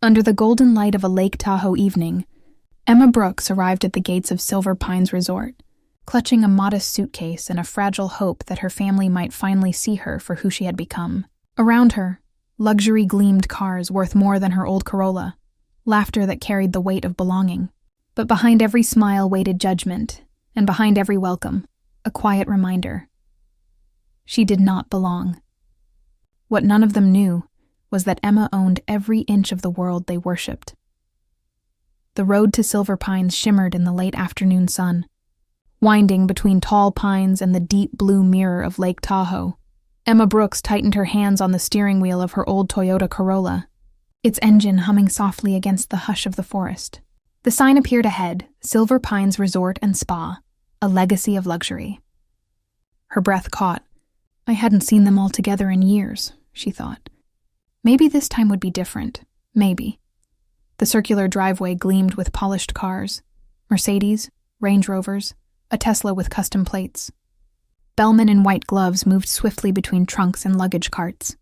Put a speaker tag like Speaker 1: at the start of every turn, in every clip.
Speaker 1: Under the golden light of a Lake Tahoe evening, Emma Brooks arrived at the gates of Silver Pines Resort, clutching a modest suitcase and a fragile hope that her family might finally see her for who she had become. Around her, luxury gleamed cars worth more than her old Corolla, laughter that carried the weight of belonging. But behind every smile waited judgment, and behind every welcome, a quiet reminder. She did not belong. What none of them knew was that Emma owned every inch of the world they worshipped. The road to Silver Pines shimmered in the late afternoon sun, winding between tall pines and the deep blue mirror of Lake Tahoe. Emma Brooks tightened her hands on the steering wheel of her old Toyota Corolla, its engine humming softly against the hush of the forest. The sign appeared ahead, Silver Pines Resort and Spa, a legacy of luxury. Her breath caught. I hadn't seen them all together in years, she thought. Maybe this time would be different. Maybe. The circular driveway gleamed with polished cars. Mercedes, Range Rovers, a Tesla with custom plates. Bellmen in white gloves moved swiftly between trunks and luggage carts.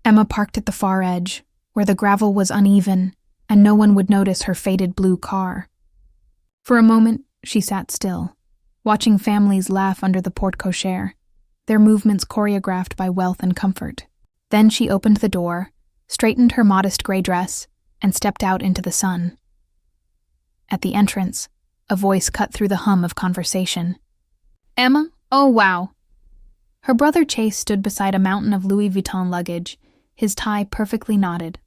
Speaker 1: Emma parked at the far edge, where the gravel was uneven and no one would notice her faded blue car. For a moment, she sat still, watching families laugh under the porte-cochere, their movements choreographed by wealth and comfort. Then she opened the door, straightened her modest gray dress, and stepped out into the sun. At the entrance, a voice cut through the hum of conversation. "Emma? Oh, wow." Her brother Chase stood beside a mountain of Louis Vuitton luggage, his tie perfectly knotted.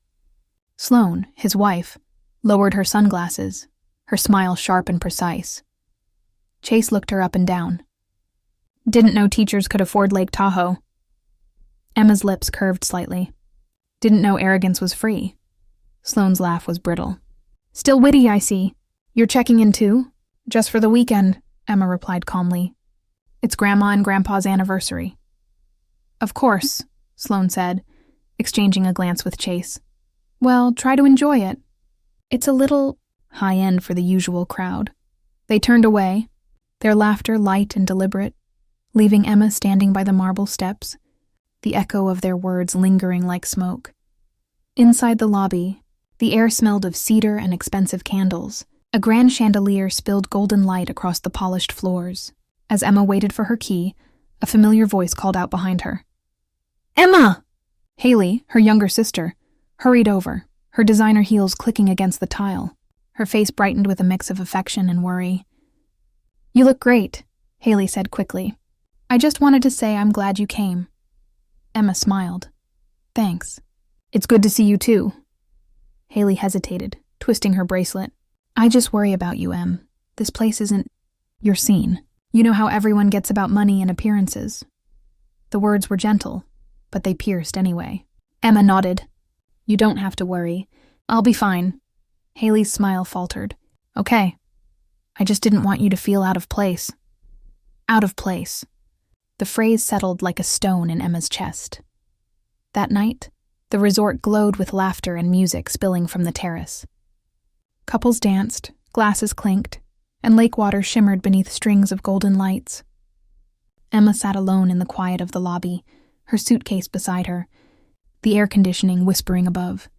Speaker 1: Sloane, his wife, lowered her sunglasses, her smile sharp and precise. Chase looked her up and down. "Didn't know teachers could afford Lake Tahoe." Emma's lips curved slightly. "Didn't know arrogance was free." Sloane's laugh was brittle. "Still witty, I see. You're checking in too?" "Just for the weekend," Emma replied calmly. "It's Grandma and Grandpa's anniversary." "Of course," Sloane said, exchanging a glance with Chase. "Well, try to enjoy it. It's a little high-end for the usual crowd." They turned away, their laughter light and deliberate, leaving Emma standing by the marble steps, the echo of their words lingering like smoke. Inside the lobby, the air smelled of cedar and expensive candles. A grand chandelier spilled golden light across the polished floors. As Emma waited for her key, a familiar voice called out behind her. "Emma!" Haley, her younger sister, hurried over, her designer heels clicking against the tile. Her face brightened with a mix of affection and worry. "You look great," Haley said quickly. "I just wanted to say I'm glad you came." Emma smiled. "Thanks. It's good to see you too." Haley hesitated, twisting her bracelet. "I just worry about you, Em. This place isn't your scene. You know how everyone gets about money and appearances." The words were gentle, but they pierced anyway. Emma nodded. "You don't have to worry. I'll be fine." Haley's smile faltered. "Okay. I just didn't want you to feel out of place." Out of place. The phrase settled like a stone in Emma's chest. That night, the resort glowed with laughter and music spilling from the terrace. Couples danced, glasses clinked, and lake water shimmered beneath strings of golden lights. Emma sat alone in the quiet of the lobby, her suitcase beside her, the air conditioning whispering above.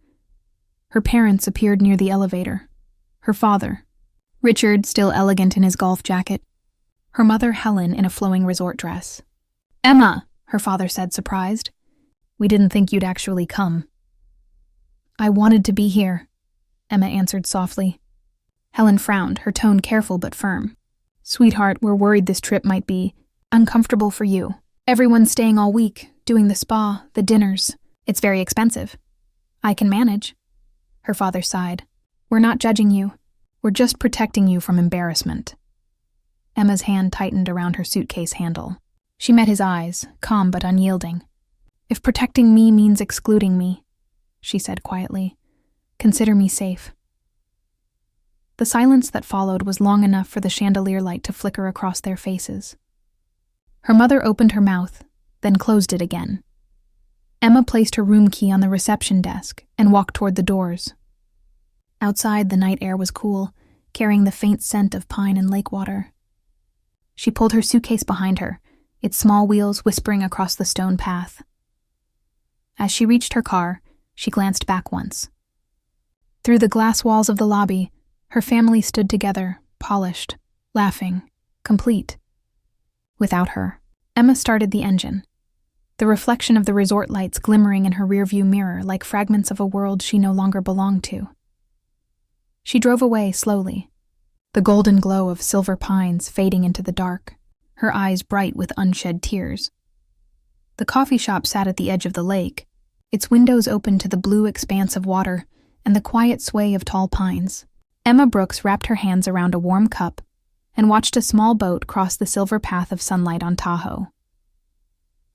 Speaker 1: Her parents appeared near the elevator. Her father, Richard, still elegant in his golf jacket. Her mother, Helen, in a flowing resort dress. "Emma," her father said, surprised. "We didn't think you'd actually come." "I wanted to be here," Emma answered softly. Helen frowned, her tone careful but firm. "Sweetheart, we're worried this trip might be uncomfortable for you. Everyone's staying all week, doing the spa, the dinners. It's very expensive." "I can manage." Her father sighed. "We're not judging you. We're just protecting you from embarrassment." Emma's hand tightened around her suitcase handle. She met his eyes, calm but unyielding. "If protecting me means excluding me," she said quietly, "consider me safe." The silence that followed was long enough for the chandelier light to flicker across their faces. Her mother opened her mouth, then closed it again. Emma placed her room key on the reception desk and walked toward the doors. Outside, the night air was cool, carrying the faint scent of pine and lake water. She pulled her suitcase behind her, its small wheels whispering across the stone path. As she reached her car, she glanced back once. Through the glass walls of the lobby, her family stood together, polished, laughing, complete. Without her, Emma started the engine. The reflection of the resort lights glimmering in her rearview mirror like fragments of a world she no longer belonged to. She drove away slowly, the golden glow of silver pines fading into the dark, her eyes bright with unshed tears. The coffee shop sat at the edge of the lake, its windows open to the blue expanse of water and the quiet sway of tall pines. Emma Brooks wrapped her hands around a warm cup and watched a small boat cross the silver path of sunlight on Tahoe.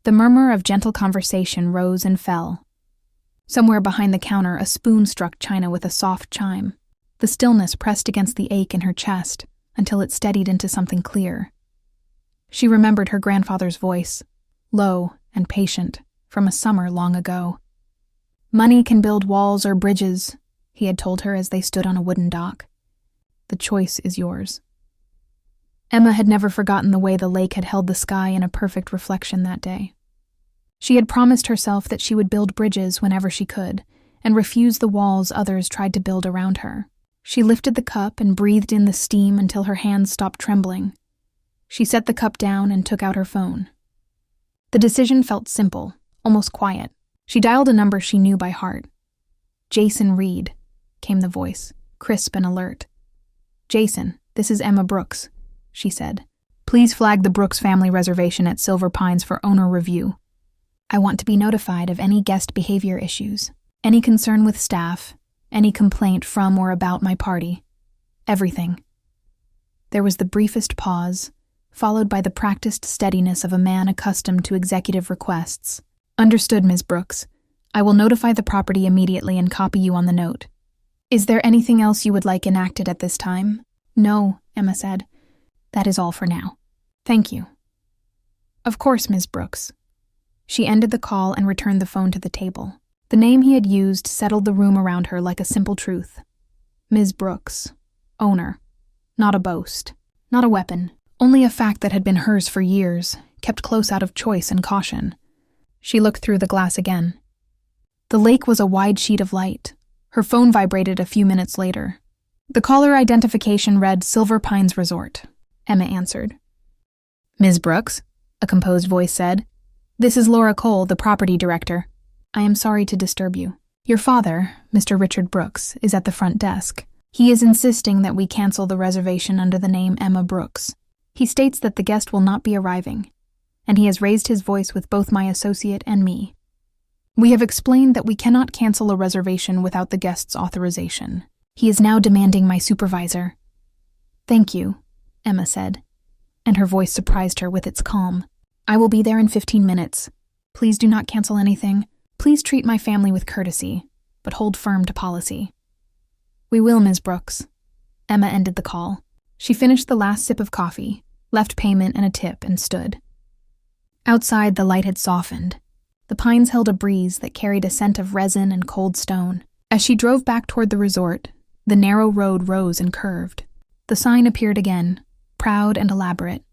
Speaker 1: The murmur of gentle conversation rose and fell. Somewhere behind the counter, a spoon struck china with a soft chime. The stillness pressed against the ache in her chest until it steadied into something clear. She remembered her grandfather's voice, low and patient, from a summer long ago. "Money can build walls or bridges," he had told her as they stood on a wooden dock. "The choice is yours." Emma had never forgotten the way the lake had held the sky in a perfect reflection that day. She had promised herself that she would build bridges whenever she could, and refuse the walls others tried to build around her. She lifted the cup and breathed in the steam until her hands stopped trembling. She set the cup down and took out her phone. The decision felt simple, almost quiet. She dialed a number she knew by heart. "Jason Reed," came the voice, crisp and alert. "Jason, this is Emma Brooks," she said. "Please flag the Brooks family reservation at Silver Pines for owner review. I want to be notified of any guest behavior issues, any concern with staff, any complaint from or about my party. Everything." There was the briefest pause, followed by the practiced steadiness of a man accustomed to executive requests. "Understood, Ms. Brooks. I will notify the property immediately and copy you on the note. Is there anything else you would like enacted at this time?" "No," Emma said. "That is all for now. Thank you." "Of course, Ms. Brooks." She ended the call and returned the phone to the table. The name he had used settled the room around her like a simple truth. Ms. Brooks. Owner. Not a boast. Not a weapon. Only a fact that had been hers for years, kept close out of choice and caution. She looked through the glass again. The lake was a wide sheet of light. Her phone vibrated a few minutes later. The caller identification read Silver Pines Resort. Emma answered. "Ms. Brooks," a composed voice said. "This is Laura Cole, the property director. I am sorry to disturb you. Your father, Mr. Richard Brooks, is at the front desk. He is insisting that we cancel the reservation under the name Emma Brooks. He states that the guest will not be arriving, and he has raised his voice with both my associate and me. We have explained that we cannot cancel a reservation without the guest's authorization. He is now demanding my supervisor." "Thank you," Emma said, and her voice surprised her with its calm. "I will be there in 15 minutes. Please do not cancel anything. Please treat my family with courtesy, but hold firm to policy." "We will, Ms. Brooks." Emma ended the call. She finished the last sip of coffee, left payment and a tip, and stood. Outside, the light had softened. The pines held a breeze that carried a scent of resin and cold stone. As she drove back toward the resort, the narrow road rose and curved. The sign appeared again, proud and elaborate.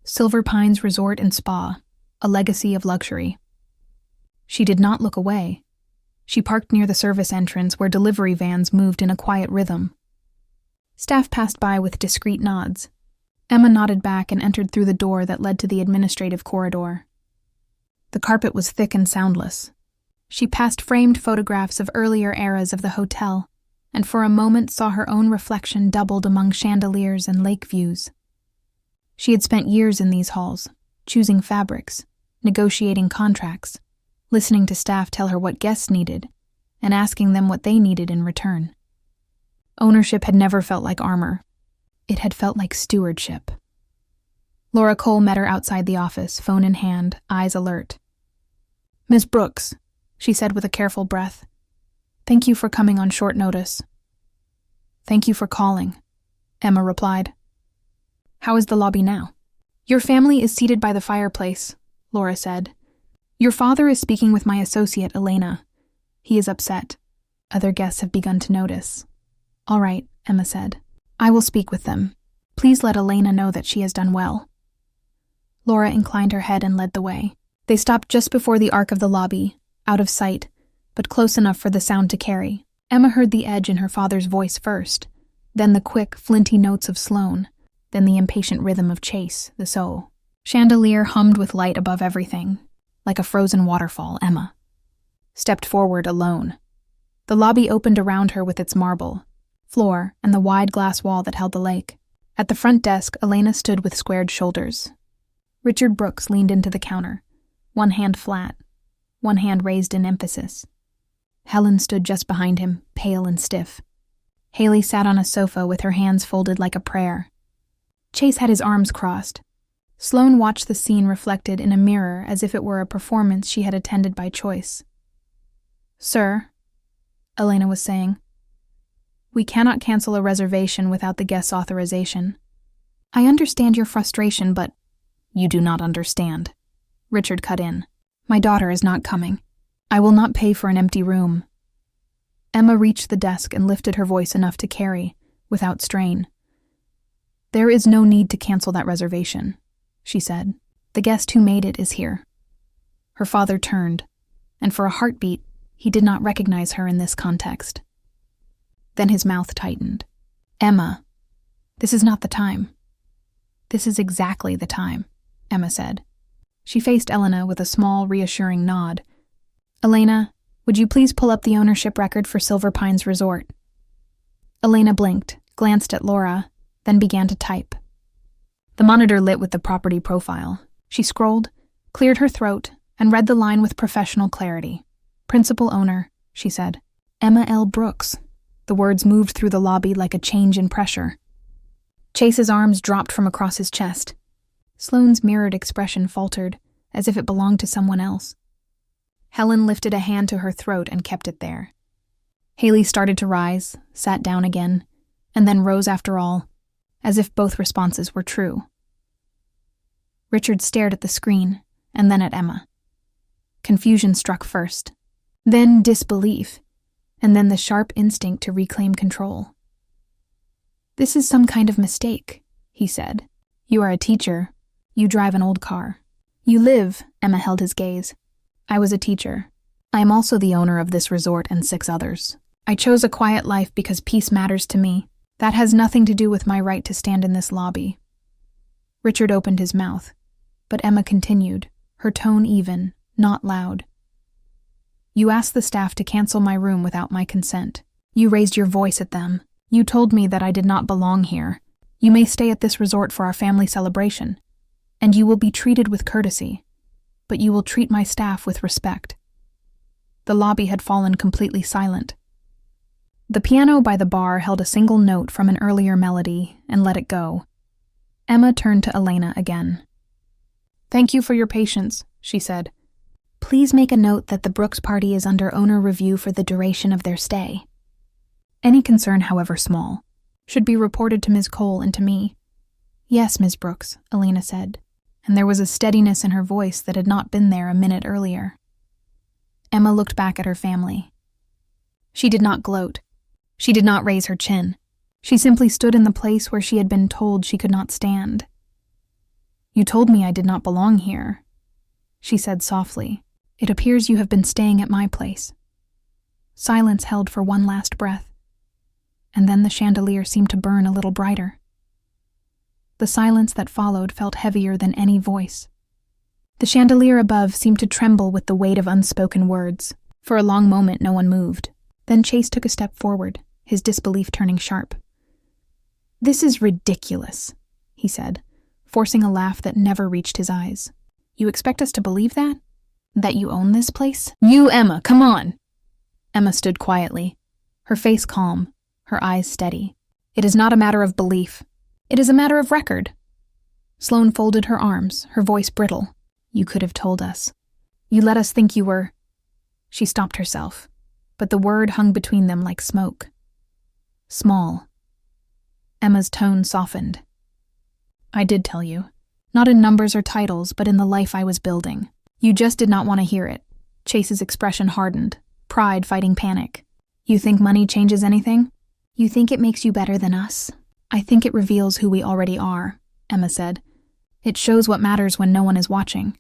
Speaker 1: Silver Pines Resort and Spa, a legacy of luxury. She did not look away. She parked near the service entrance where delivery vans moved in a quiet rhythm. Staff passed by with discreet nods. Emma nodded back and entered through the door that led to the administrative corridor. The carpet was thick and soundless. She passed framed photographs of earlier eras of the hotel, and for a moment saw her own reflection doubled among chandeliers and lake views. She had spent years in these halls, choosing fabrics, negotiating contracts, listening to staff tell her what guests needed, and asking them what they needed in return. Ownership had never felt like armor. It had felt like stewardship. Laura Cole met her outside the office, phone in hand, eyes alert. "Ms. Brooks," she said with a careful breath. "Thank you for coming on short notice." "Thank you for calling," Emma replied. "How is the lobby now?" "Your family is seated by the fireplace," Laura said. "Your father is speaking with my associate, Elena. He is upset. Other guests have begun to notice." "All right," Emma said. "I will speak with them. Please let Elena know that she has done well." Laura inclined her head and led the way. They stopped just before the arc of the lobby, out of sight, but close enough for the sound to carry. Emma heard the edge in her father's voice first, then the quick, flinty notes of Sloane, then the impatient rhythm of Chase, the soul. Chandelier hummed with light above everything. Like a frozen waterfall, Emma stepped forward alone. The lobby opened around her with its marble floor and the wide glass wall that held the lake. At the front desk, Elena stood with squared shoulders. Richard Brooks leaned into the counter, one hand flat, one hand raised in emphasis. Helen stood just behind him, pale and stiff. Haley sat on a sofa with her hands folded like a prayer. Chase had his arms crossed. Sloane watched the scene reflected in a mirror as if it were a performance she had attended by choice. "Sir," Elena was saying, "we cannot cancel a reservation without the guest's authorization. I understand your frustration, but—" "You do not understand," Richard cut in. "My daughter is not coming. I will not pay for an empty room." Emma reached the desk and lifted her voice enough to carry, without strain. "There is no need to cancel that reservation," she said. "The guest who made it is here." Her father turned, and for a heartbeat, he did not recognize her in this context. Then his mouth tightened. "Emma, this is not the time." "This is exactly the time," Emma said. She faced Elena with a small, reassuring nod. "Elena, would you please pull up the ownership record for Silver Pines Resort?" Elena blinked, glanced at Laura, then began to type. The monitor lit with the property profile. She scrolled, cleared her throat, and read the line with professional clarity. "Principal owner," she said. "Emma L. Brooks." The words moved through the lobby like a change in pressure. Chase's arms dropped from across his chest. Sloane's mirrored expression faltered, as if it belonged to someone else. Helen lifted a hand to her throat and kept it there. Haley started to rise, sat down again, and then rose after all, as if both responses were true. Richard stared at the screen, and then at Emma. Confusion struck first, then disbelief, and then the sharp instinct to reclaim control. "This is some kind of mistake," he said. "You are a teacher. You drive an old car. You live," Emma held his gaze. "I was a teacher. I am also the owner of this resort and 6 others. I chose a quiet life because peace matters to me. That has nothing to do with my right to stand in this lobby." Richard opened his mouth, but Emma continued, her tone even, not loud. "You asked the staff to cancel my room without my consent. You raised your voice at them. You told me that I did not belong here. You may stay at this resort for our family celebration, and you will be treated with courtesy, but you will treat my staff with respect." The lobby had fallen completely silent. The piano by the bar held a single note from an earlier melody and let it go. Emma turned to Elena again. "Thank you for your patience," she said. "Please make a note that the Brooks party is under owner review for the duration of their stay. Any concern, however small, should be reported to Ms. Cole and to me." "Yes, Ms. Brooks," Elena said, and there was a steadiness in her voice that had not been there a minute earlier. Emma looked back at her family. She did not gloat. She did not raise her chin. She simply stood in the place where she had been told she could not stand. "You told me I did not belong here," she said softly. "It appears you have been staying at my place." Silence held for one last breath, and then the chandelier seemed to burn a little brighter. The silence that followed felt heavier than any voice. The chandelier above seemed to tremble with the weight of unspoken words. For a long moment no one moved. Then Chase took a step forward, his disbelief turning sharp. "This is ridiculous," he said, forcing a laugh that never reached his eyes. "You expect us to believe that? That you own this place?" "You, Emma, come on!" Emma stood quietly, her face calm, her eyes steady. "It is not a matter of belief. It is a matter of record." Sloane folded her arms, her voice brittle. "You could have told us. You let us think you were—" She stopped herself, but the word hung between them like smoke. "Small." Emma's tone softened. "I did tell you. Not in numbers or titles, but in the life I was building. You just did not want to hear it." Chase's expression hardened, pride fighting panic. "You think money changes anything? You think it makes you better than us? I think it reveals who we already are," Emma said. "It shows what matters when no one is watching."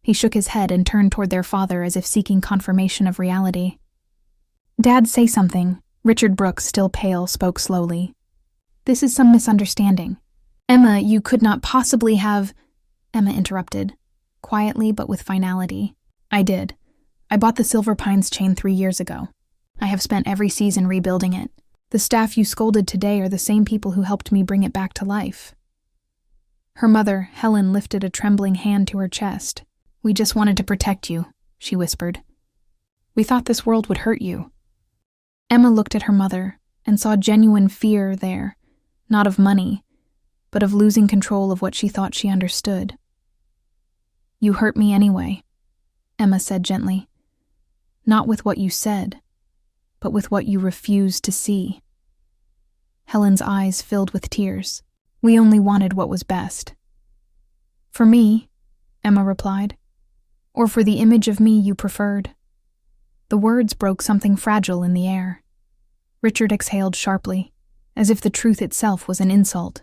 Speaker 1: He shook his head and turned toward their father as if seeking confirmation of reality. Dad, say something. Richard Brooks, still pale, spoke slowly. This is some misunderstanding. Emma, you could not possibly have… Emma interrupted, quietly but with finality. I did. I bought the Silver Pines chain 3 years ago. I have spent every season rebuilding it. The staff you scolded today are the same people who helped me bring it back to life. Her mother, Helen, lifted a trembling hand to her chest. We just wanted to protect you, she whispered. We thought this world would hurt you. Emma looked at her mother and saw genuine fear there, not of money, but of losing control of what she thought she understood. You hurt me anyway, Emma said gently. Not with what you said, but with what you refused to see. Helen's eyes filled with tears. We only wanted what was best. For me, Emma replied, or for the image of me you preferred. The words broke something fragile in the air. Richard exhaled sharply, as if the truth itself was an insult.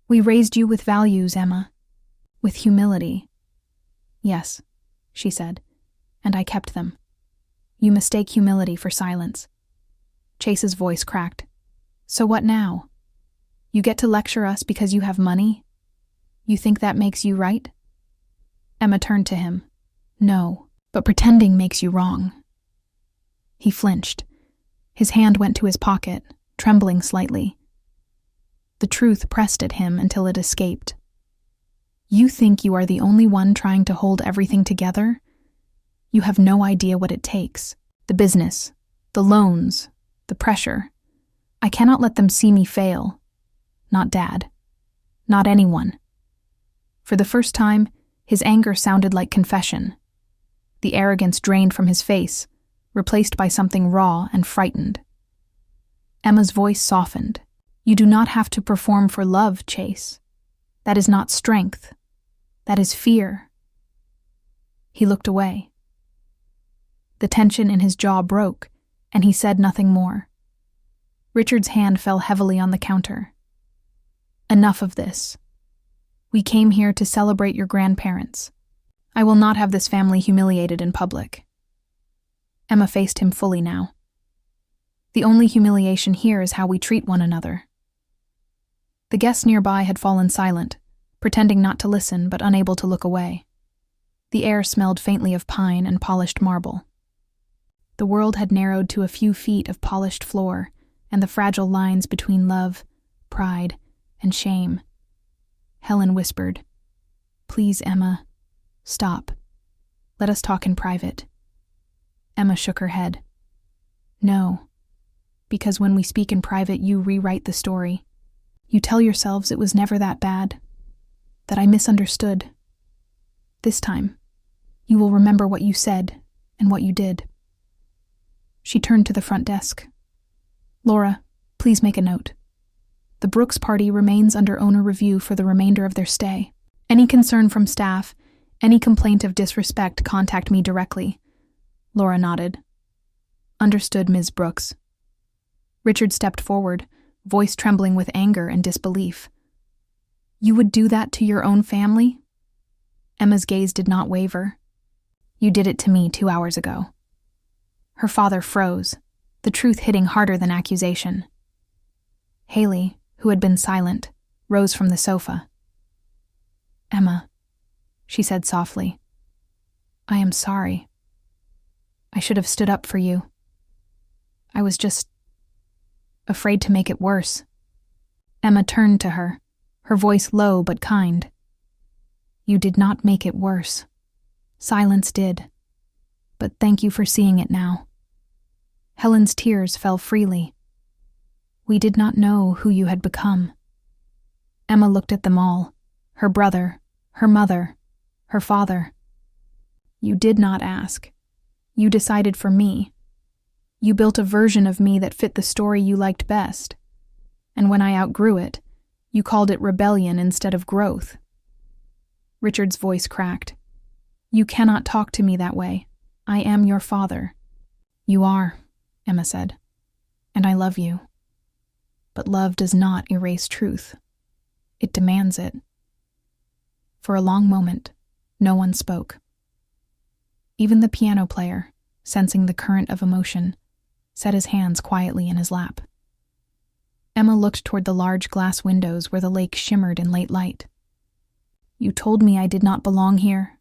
Speaker 1: We raised you with values, Emma. With humility. Yes, she said, and I kept them. You mistake humility for silence. Chase's voice cracked. So what now? You get to lecture us because you have money? You think that makes you right? Emma turned to him. No, but pretending makes you wrong. He flinched. His hand went to his pocket, trembling slightly. The truth pressed at him until it escaped. You think you are the only one trying to hold everything together? You have no idea what it takes. The business, the loans, the pressure. I cannot let them see me fail. Not Dad. Not anyone. For the first time, his anger sounded like confession. The arrogance drained from his face, replaced by something raw and frightened. Emma's voice softened. You do not have to perform for love, Chase. That is not strength. That is fear. He looked away. The tension in his jaw broke, and he said nothing more. Richard's hand fell heavily on the counter. Enough of this. We came here to celebrate your grandparents. I will not have this family humiliated in public. Emma faced him fully now. The only humiliation here is how we treat one another. The guests nearby had fallen silent, pretending not to listen but unable to look away. The air smelled faintly of pine and polished marble. The world had narrowed to a few feet of polished floor and the fragile lines between love, pride, and shame. Helen whispered, Please, Emma, stop. Let us talk in private. Emma shook her head. No, because when we speak in private, you rewrite the story. You tell yourselves it was never that bad, that I misunderstood. This time, you will remember what you said and what you did. She turned to the front desk. Laura, please make a note. The Brooks party remains under owner review for the remainder of their stay. Any concern from staff, any complaint of disrespect, contact me directly. Laura nodded. Understood, Ms. Brooks. Richard stepped forward, voice trembling with anger and disbelief. You would do that to your own family? Emma's gaze did not waver. You did it to me 2 hours ago. Her father froze, the truth hitting harder than accusation. Haley, who had been silent, rose from the sofa. Emma, she said softly, I am sorry. I should have stood up for you. I was just afraid to make it worse. Emma turned to her, her voice low but kind. You did not make it worse. Silence did. But thank you for seeing it now. Helen's tears fell freely. We did not know who you had become. Emma looked at them all, her brother, her mother, her father. You did not ask. You decided for me. You built a version of me that fit the story you liked best. And when I outgrew it, you called it rebellion instead of growth. Richard's voice cracked. You cannot talk to me that way. I am your father. You are, Emma said, and I love you. But love does not erase truth. It demands it. For a long moment, no one spoke. Even the piano player, sensing the current of emotion, set his hands quietly in his lap. Emma looked toward the large glass windows where the lake shimmered in late light. "You told me I did not belong here,"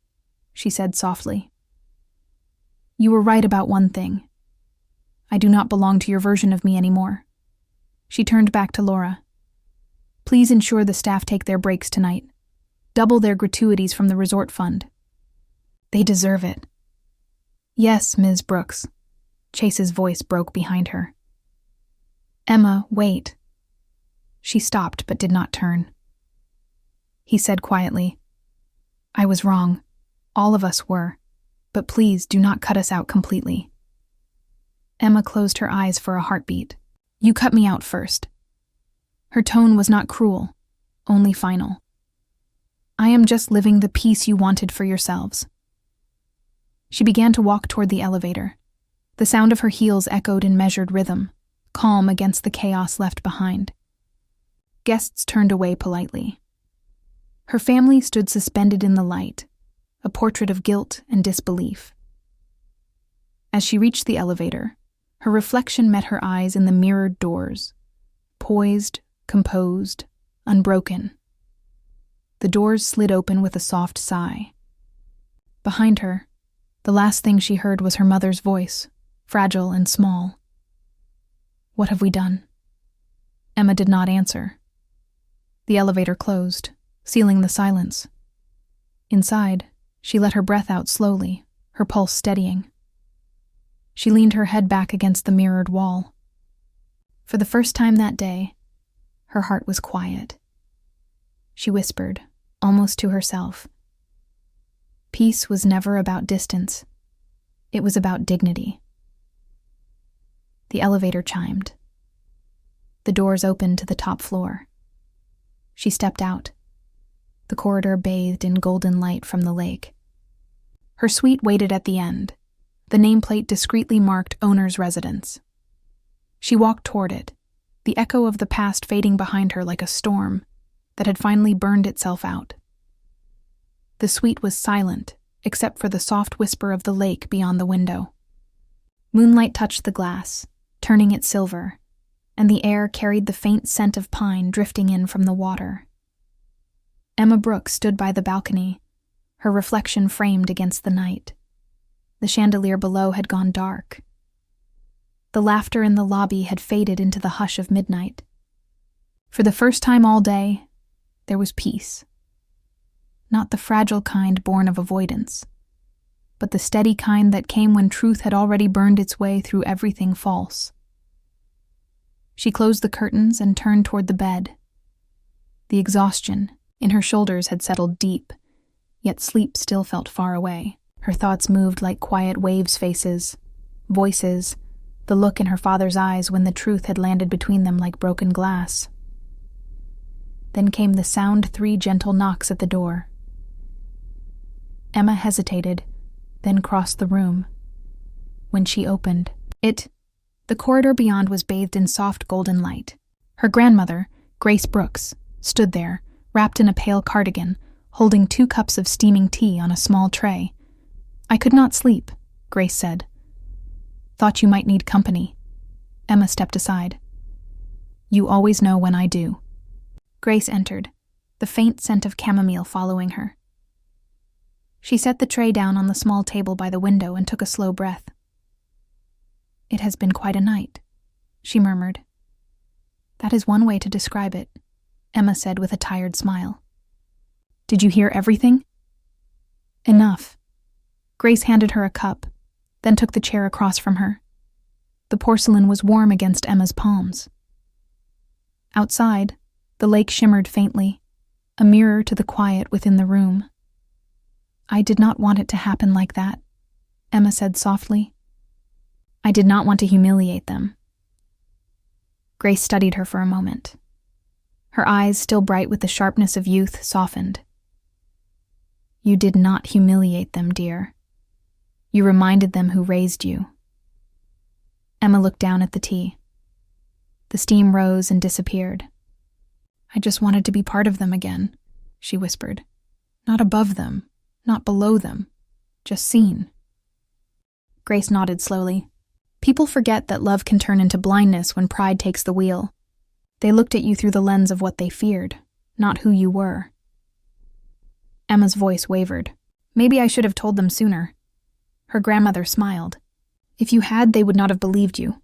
Speaker 1: she said softly. "You were right about one thing. I do not belong to your version of me anymore." She turned back to Laura. "Please ensure the staff take their breaks tonight. Double their gratuities from the resort fund. They deserve it." "Yes, Ms. Brooks." Chase's voice broke behind her. "Emma, wait." She stopped but did not turn. He said quietly, "I was wrong. All of us were. But please do not cut us out completely." Emma closed her eyes for a heartbeat. "You cut me out first." Her tone was not cruel, only final. "I am just living the peace you wanted for yourselves." She began to walk toward the elevator. The sound of her heels echoed in measured rhythm, calm against the chaos left behind. Guests turned away politely. Her family stood suspended in the light, a portrait of guilt and disbelief. As she reached the elevator, her reflection met her eyes in the mirrored doors, poised, composed, unbroken. The doors slid open with a soft sigh. Behind her, the last thing she heard was her mother's voice, fragile and small. "What have we done?" Emma did not answer. The elevator closed, sealing the silence. Inside, she let her breath out slowly, her pulse steadying. She leaned her head back against the mirrored wall. For the first time that day, her heart was quiet. She whispered, almost to herself. Peace was never about distance. It was about dignity. The elevator chimed. The doors opened to the top floor. She stepped out. The corridor bathed in golden light from the lake. Her suite waited at the end, the nameplate discreetly marked owner's residence. She walked toward it, the echo of the past fading behind her like a storm that had finally burned itself out. The suite was silent, except for the soft whisper of the lake beyond the window. Moonlight touched the glass, turning it silver, and the air carried the faint scent of pine drifting in from the water. Emma Brooks stood by the balcony, her reflection framed against the night. The chandelier below had gone dark. The laughter in the lobby had faded into the hush of midnight. For the first time all day, there was peace. Not the fragile kind born of avoidance, but the steady kind that came when truth had already burned its way through everything false. She closed the curtains and turned toward the bed. The exhaustion in her shoulders had settled deep, yet sleep still felt far away. Her thoughts moved like quiet waves, faces, voices, the look in her father's eyes when the truth had landed between them like broken glass. Then came the sound 3 gentle knocks at the door. Emma hesitated, then crossed the room. When she opened, the corridor beyond was bathed in soft golden light. Her grandmother, Grace Brooks, stood there, wrapped in a pale cardigan, holding 2 cups of steaming tea on a small tray. "I could not sleep," Grace said. "Thought you might need company." Emma stepped aside. "You always know when I do." Grace entered, the faint scent of chamomile following her. She set the tray down on the small table by the window and took a slow breath. "It has been quite a night," she murmured. "That is one way to describe it," Emma said with a tired smile. "Did you hear everything?" "Enough." Grace handed her a cup, then took the chair across from her. The porcelain was warm against Emma's palms. Outside, the lake shimmered faintly, a mirror to the quiet within the room. "I did not want it to happen like that," Emma said softly. "I did not want to humiliate them." Grace studied her for a moment. Her eyes, still bright with the sharpness of youth, softened. "You did not humiliate them, dear. You reminded them who raised you." Emma looked down at the tea. The steam rose and disappeared. "I just wanted to be part of them again," she whispered. "Not above them, not below them, just seen." Grace nodded slowly. People forget that love can turn into blindness when pride takes the wheel. They looked at you through the lens of what they feared, not who you were. Emma's voice wavered. Maybe I should have told them sooner. Her grandmother smiled. If you had, they would not have believed you.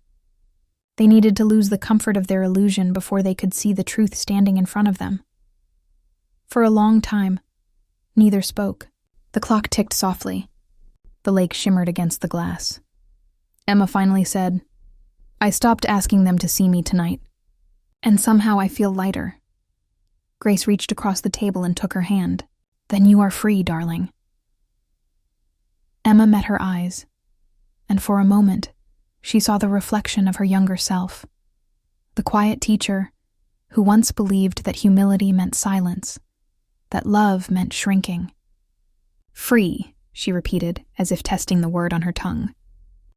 Speaker 1: They needed to lose the comfort of their illusion before they could see the truth standing in front of them. For a long time, neither spoke. The clock ticked softly. The lake shimmered against the glass. Emma finally said, I stopped asking them to see me tonight. And somehow I feel lighter. Grace reached across the table and took her hand. Then you are free, darling. Emma met her eyes, and for a moment, she saw the reflection of her younger self. The quiet teacher, who once believed that humility meant silence, that love meant shrinking. Free, she repeated, as if testing the word on her tongue.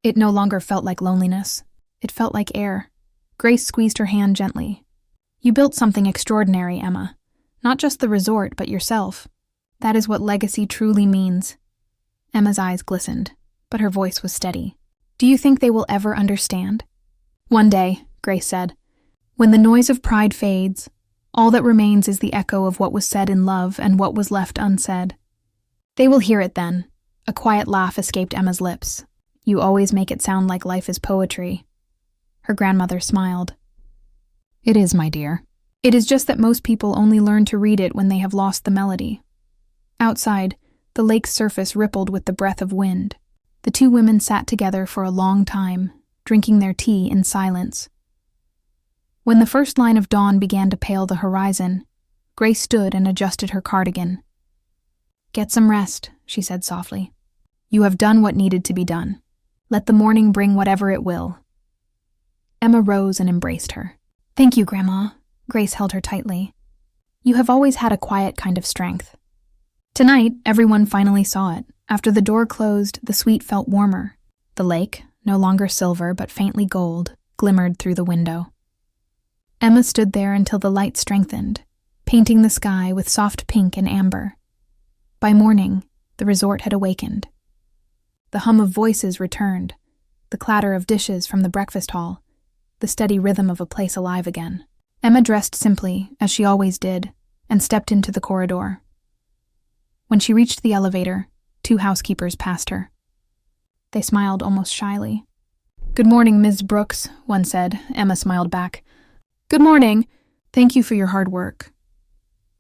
Speaker 1: It no longer felt like loneliness. It felt like air. Grace squeezed her hand gently. You built something extraordinary, Emma. Not just the resort, but yourself. That is what legacy truly means. Emma's eyes glistened, but her voice was steady. Do you think they will ever understand? One day, Grace said, when the noise of pride fades, all that remains is the echo of what was said in love and what was left unsaid. They will hear it then. A quiet laugh escaped Emma's lips. You always make it sound like life is poetry. Her grandmother smiled. It is, my dear. It is just that most people only learn to read it when they have lost the melody. Outside, the lake's surface rippled with the breath of wind. The two women sat together for a long time, drinking their tea in silence. When the first line of dawn began to pale the horizon, Grace stood and adjusted her cardigan. Get some rest, she said softly. You have done what needed to be done. Let the morning bring whatever it will. Emma rose and embraced her. Thank you, Grandma. Grace held her tightly. You have always had a quiet kind of strength. Tonight, everyone finally saw it. After the door closed, the suite felt warmer. The lake, no longer silver but faintly gold, glimmered through the window. Emma stood there until the light strengthened, painting the sky with soft pink and amber. By morning, the resort had awakened. The hum of voices returned, the clatter of dishes from the breakfast hall, the steady rhythm of a place alive again. Emma dressed simply, as she always did, and stepped into the corridor. When she reached the elevator, 2 housekeepers passed her. They smiled almost shyly. Good morning, Ms. Brooks, one said. Emma smiled back. Good morning. Thank you for your hard work.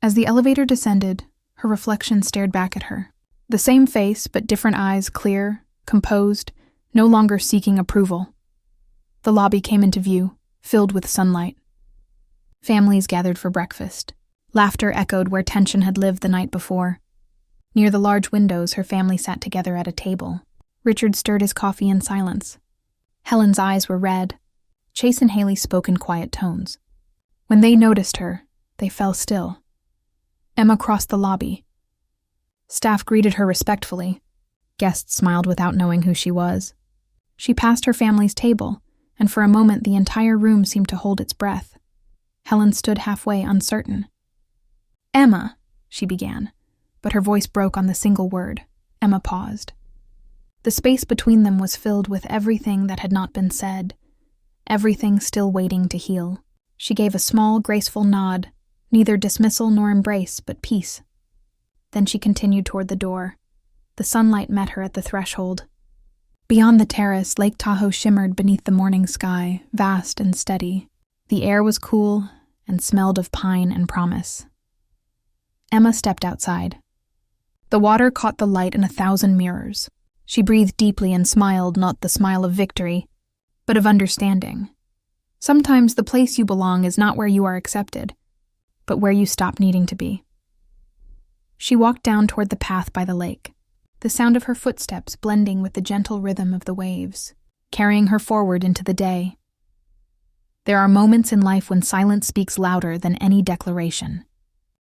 Speaker 1: As the elevator descended, her reflection stared back at her. The same face, but different eyes, clear, composed, no longer seeking approval. The lobby came into view, filled with sunlight. Families gathered for breakfast. Laughter echoed where tension had lived the night before. Near the large windows, her family sat together at a table. Richard stirred his coffee in silence. Helen's eyes were red. Chase and Haley spoke in quiet tones. When they noticed her, they fell still. Emma crossed the lobby. Staff greeted her respectfully. Guests smiled without knowing who she was. She passed her family's table, and for a moment the entire room seemed to hold its breath. Helen stood halfway, uncertain. Emma, she began, but her voice broke on the single word. Emma paused. The space between them was filled with everything that had not been said, everything still waiting to heal. She gave a small, graceful nod, neither dismissal nor embrace, but peace. Then she continued toward the door. The sunlight met her at the threshold. Beyond the terrace, Lake Tahoe shimmered beneath the morning sky, vast and steady. The air was cool and smelled of pine and promise. Emma stepped outside. The water caught the light in 1,000 mirrors. She breathed deeply and smiled, not the smile of victory, but of understanding. Sometimes the place you belong is not where you are accepted, but where you stop needing to be. She walked down toward the path by the lake, the sound of her footsteps blending with the gentle rhythm of the waves, carrying her forward into the day. There are moments in life when silence speaks louder than any declaration,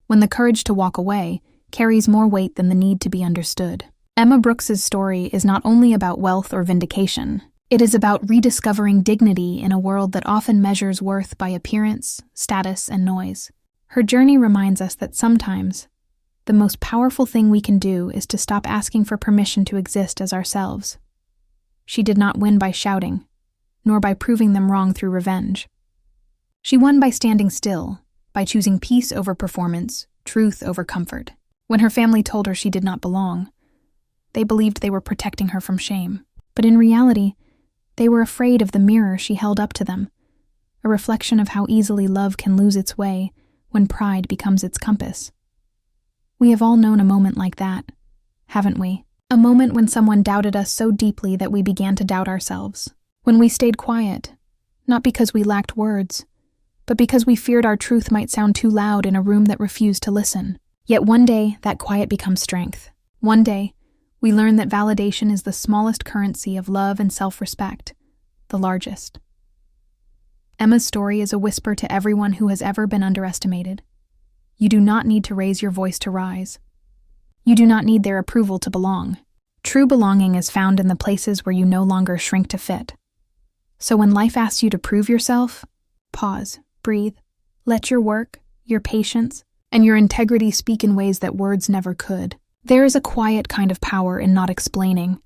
Speaker 1: when the courage to walk away carries more weight than the need to be understood. Emma Brooks's story is not only about wealth or vindication. It is about rediscovering dignity in a world that often measures worth by appearance, status, and noise. Her journey reminds us that sometimes the most powerful thing we can do is to stop asking for permission to exist as ourselves. She did not win by shouting. nor by proving them wrong through revenge. She won by standing still, by choosing peace over performance, truth over comfort. When her family told her she did not belong, they believed they were protecting her from shame. But in reality, they were afraid of the mirror she held up to them, a reflection of how easily love can lose its way when pride becomes its compass. We have all known a moment like that, haven't we? A moment when someone doubted us so deeply that we began to doubt ourselves. When we stayed quiet, not because we lacked words, but because we feared our truth might sound too loud in a room that refused to listen. Yet one day, that quiet becomes strength. One day, we learn that validation is the smallest currency of love and self-respect, the largest. Emma's story is a whisper to everyone who has ever been underestimated. You do not need to raise your voice to rise. You do not need their approval to belong. True belonging is found in the places where you no longer shrink to fit. So when life asks you to prove yourself, pause, breathe, let your work, your patience, and your integrity speak in ways that words never could. There is a quiet kind of power in not explaining,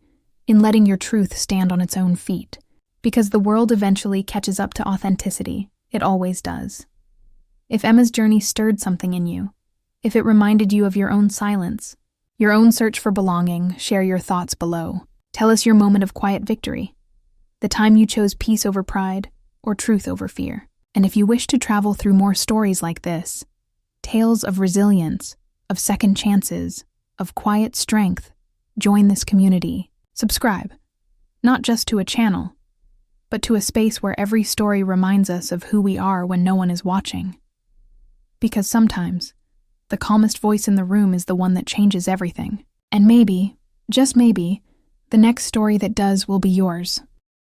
Speaker 1: in letting your truth stand on its own feet, because the world eventually catches up to authenticity. It always does. If Emma's journey stirred something in you, if it reminded you of your own silence, your own search for belonging, share your thoughts below. Tell us your moment of quiet victory, the time you chose peace over pride or truth over fear. And if you wish to travel through more stories like this, tales of resilience, of second chances, of quiet strength, join this community. Subscribe, not just to a channel, but to a space where every story reminds us of who we are when no one is watching. Because sometimes, the calmest voice in the room is the one that changes everything. And maybe, just maybe, the next story that does will be yours.